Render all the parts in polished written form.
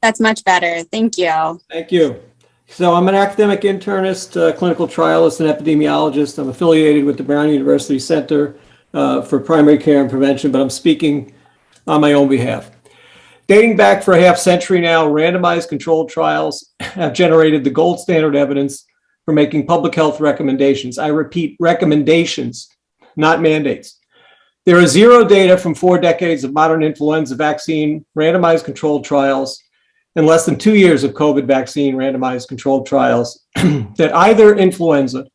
That's much better. Thank you. Thank you. So I'm an academic internist, clinical trialist, and epidemiologist. I'm affiliated with the Brown University Center for Primary Care and Prevention, but I'm speaking on my own behalf. Dating back for a half century now, randomized controlled trials have generated the gold standard evidence for making public health recommendations. I repeat, recommendations, not mandates. There is zero data from 4 decades of modern influenza vaccine randomized controlled trials and less than 2 years of COVID vaccine randomized controlled trials that either influenza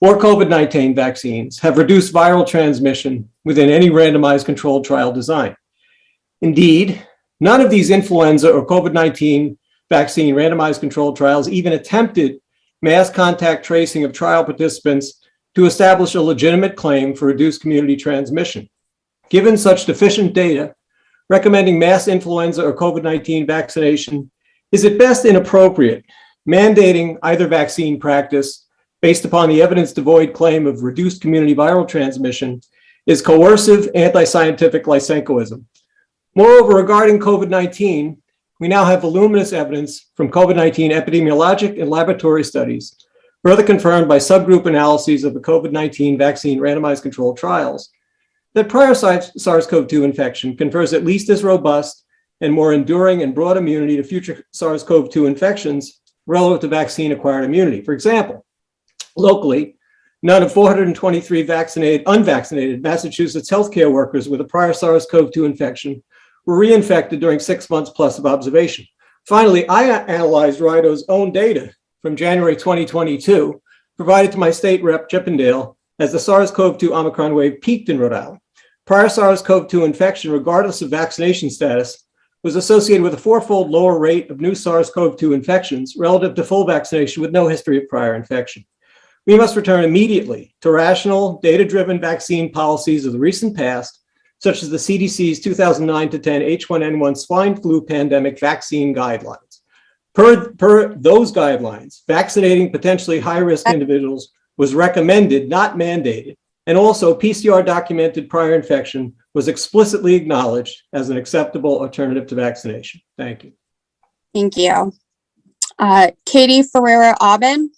or COVID-19 vaccines have reduced viral transmission within any randomized controlled trial design. Indeed, none of these influenza or COVID-19 vaccine randomized controlled trials even attempted mass contact tracing of trial participants to establish a legitimate claim for reduced community transmission. Given such deficient data, recommending mass influenza or COVID-19 vaccination is at best inappropriate. Mandating either vaccine practice based upon the evidence-devoid claim of reduced community viral transmission is coercive anti-scientific Lysenkoism. Moreover, regarding COVID-19, we now have voluminous evidence from COVID-19 epidemiologic and laboratory studies, further confirmed by subgroup analyses of the COVID-19 vaccine randomized controlled trials, that prior SARS-CoV-2 infection confers at least as robust and more enduring and broad immunity to future SARS-CoV-2 infections relative to vaccine-acquired immunity. For example, locally, none of 423 unvaccinated Massachusetts healthcare workers with a prior SARS-CoV-2 infection were reinfected during 6 months plus of observation. Finally, I analyzed Rhode's own data from January 2022, provided to my state rep, Chippendale, as the SARS-CoV-2 Omicron wave peaked in Rhode Island. Prior SARS-CoV-2 infection, regardless of vaccination status, was associated with a 4-fold lower rate of new SARS-CoV-2 infections relative to full vaccination with no history of prior infection. We must return immediately to rational, data-driven vaccine policies of the recent past, such as the CDC's 2009-10 H1N1 swine flu pandemic vaccine guidelines. Per those guidelines, vaccinating potentially high-risk individuals was recommended, not mandated, and also PCR documented prior infection was explicitly acknowledged as an acceptable alternative to vaccination. Thank you. Thank you. Katie Ferreira-Aubin.